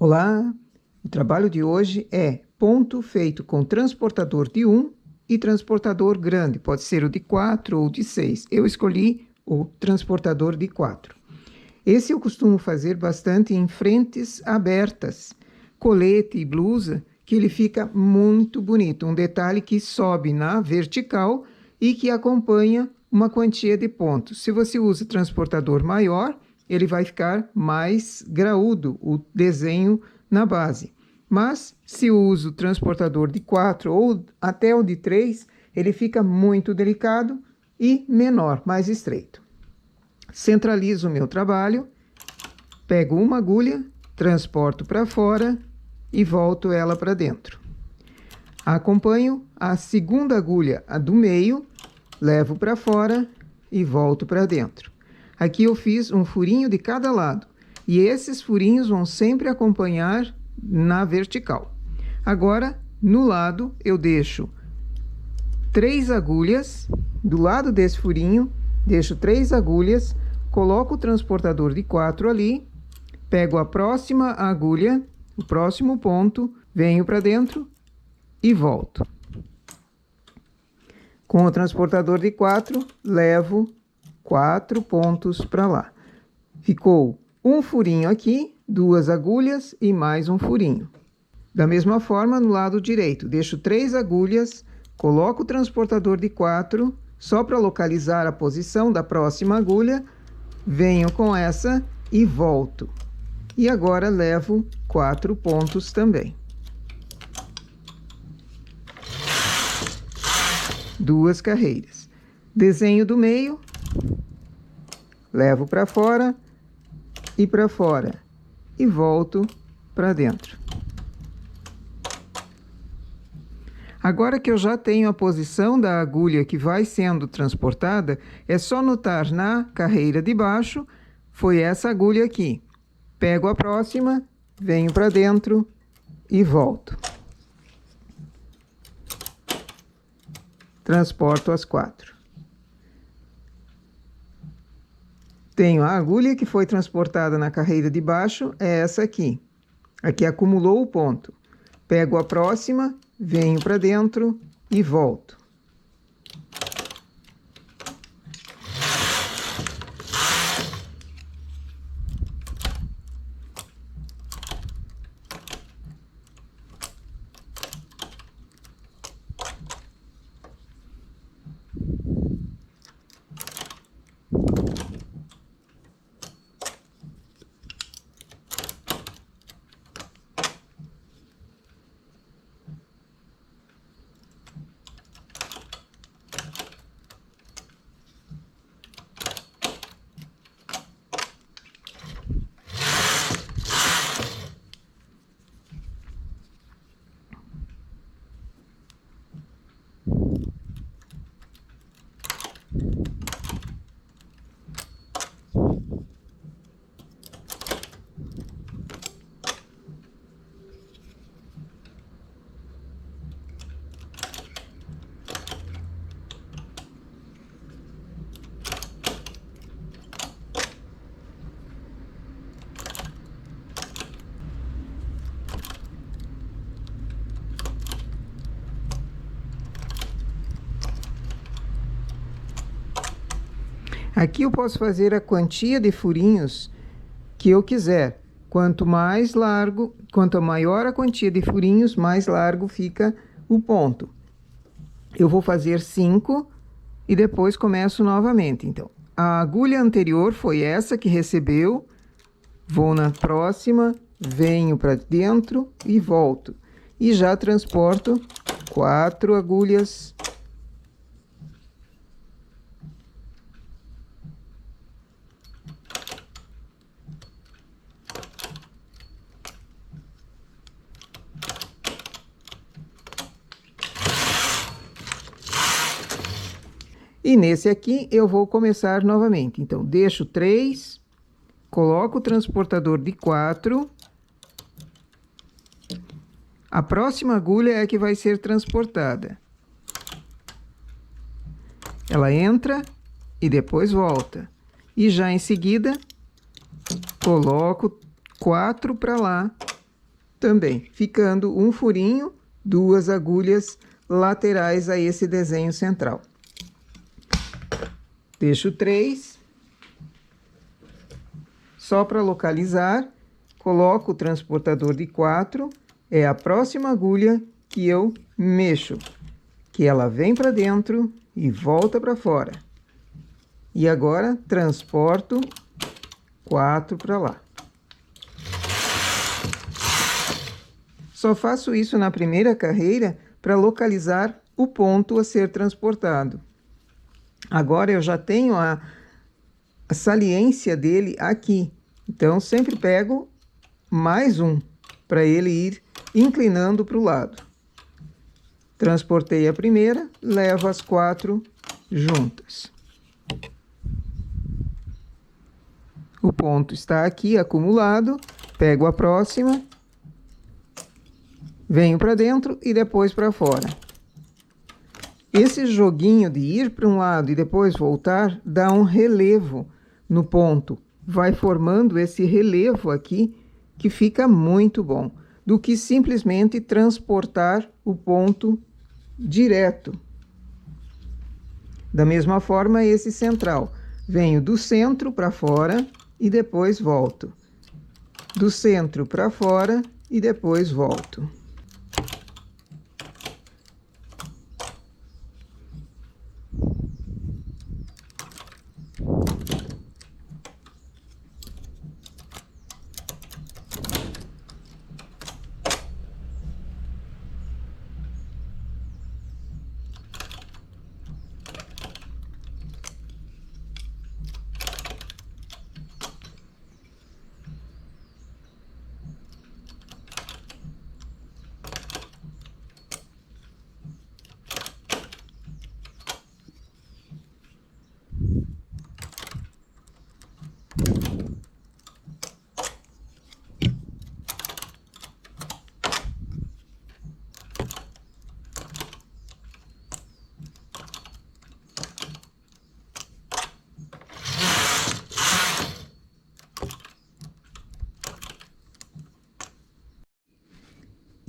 Olá, o trabalho de hoje é ponto feito com transportador de 1 e transportador grande, pode ser o de 4 ou de 6. Eu escolhi o transportador de 4. Esse eu costumo fazer bastante em frentes abertas, colete e blusa, que ele fica muito bonito. Um detalhe que sobe na vertical e que acompanha uma quantia de pontos. Se você usa transportador maior, ele vai ficar mais graúdo, o desenho na base. Mas, se uso o transportador de 4 ou até o de 3, ele fica muito delicado e menor, mais estreito. Centralizo o meu trabalho, pego uma agulha, transporto para fora e volto ela para dentro. Acompanho a segunda agulha, a do meio, levo para fora e volto para dentro. Aqui eu fiz um furinho de cada lado e esses furinhos vão sempre acompanhar na vertical. Agora, no lado, eu deixo 3 agulhas, do lado desse furinho, deixo 3 agulhas, coloco o transportador de 4 ali, pego a próxima agulha, o próximo ponto, venho para dentro e volto. Com o transportador de 4, levo 4 pontos para lá. Ficou um furinho aqui, 2 agulhas e mais um furinho. Da mesma forma, no lado direito, deixo 3 agulhas, coloco o transportador de 4, só para localizar a posição da próxima agulha, venho com essa e volto. E agora levo 4 pontos também. 2 carreiras. Desenho do meio, levo para fora e volto para dentro. Agora que eu já tenho a posição da agulha que vai sendo transportada, é só notar na carreira de baixo, foi essa agulha aqui. Pego a próxima, venho para dentro e volto. Transporto as 4. Tenho a agulha que foi transportada na carreira de baixo, é essa aqui. Aqui acumulou o ponto. Pego a próxima, venho para dentro e volto. Aqui eu posso fazer a quantia de furinhos que eu quiser. Quanto maior a quantia de furinhos, mais largo fica o ponto. Eu vou fazer 5 e depois começo novamente. Então, a agulha anterior foi essa que recebeu. Vou na próxima, venho para dentro e volto. E já transporto 4 agulhas. E nesse aqui eu vou começar novamente. Então, deixo 3, coloco o transportador de 4. A próxima agulha é a que vai ser transportada. Ela entra e depois volta. E já em seguida, coloco 4 para lá também, ficando um furinho, 2 agulhas laterais a esse desenho central. Deixo 3. Só para localizar, coloco o transportador de 4, é a próxima agulha que eu mexo, que ela vem para dentro e volta para fora. E agora transporto 4 para lá. Só faço isso na primeira carreira para localizar o ponto a ser transportado. Agora eu já tenho a saliência dele aqui. Então, sempre pego mais um para ele ir inclinando para o lado. Transportei a primeira, levo as 4 juntas. O ponto está aqui acumulado, pego a próxima, venho para dentro e depois para fora. Esse joguinho de ir para um lado e depois voltar dá um relevo no ponto. Vai formando esse relevo aqui que fica muito bom, do que simplesmente transportar o ponto direto. Da mesma forma, esse central. Venho do centro para fora e depois volto. Do centro para fora e depois volto.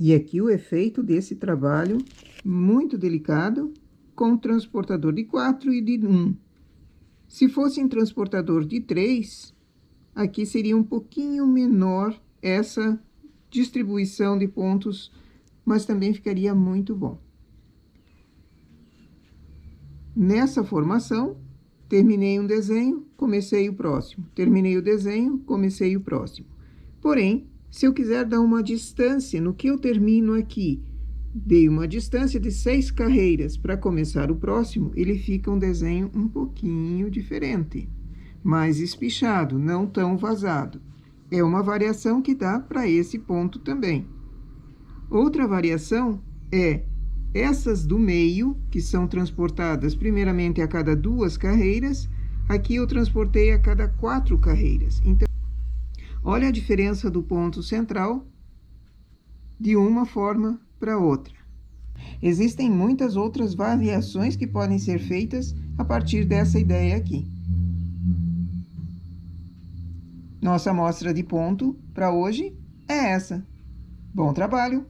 E aqui o efeito desse trabalho muito delicado com transportador de 4 e de 1. Se fosse em transportador de 3, aqui seria um pouquinho menor essa distribuição de pontos, mas também ficaria muito bom. Nessa formação, terminei um desenho, comecei o próximo. Terminei o desenho, comecei o próximo. Porém, se eu quiser dar uma distância no que eu termino aqui, dei uma distância de 6 carreiras para começar o próximo, ele fica um desenho um pouquinho diferente, mais espichado, não tão vazado. É uma variação que dá para esse ponto também. Outra variação é essas do meio, que são transportadas primeiramente a cada 2 carreiras, aqui eu transportei a cada 4 carreiras. Então, olha a diferença do ponto central de uma forma para outra. Existem muitas outras variações que podem ser feitas a partir dessa ideia aqui. Nossa amostra de ponto para hoje é essa. Bom trabalho!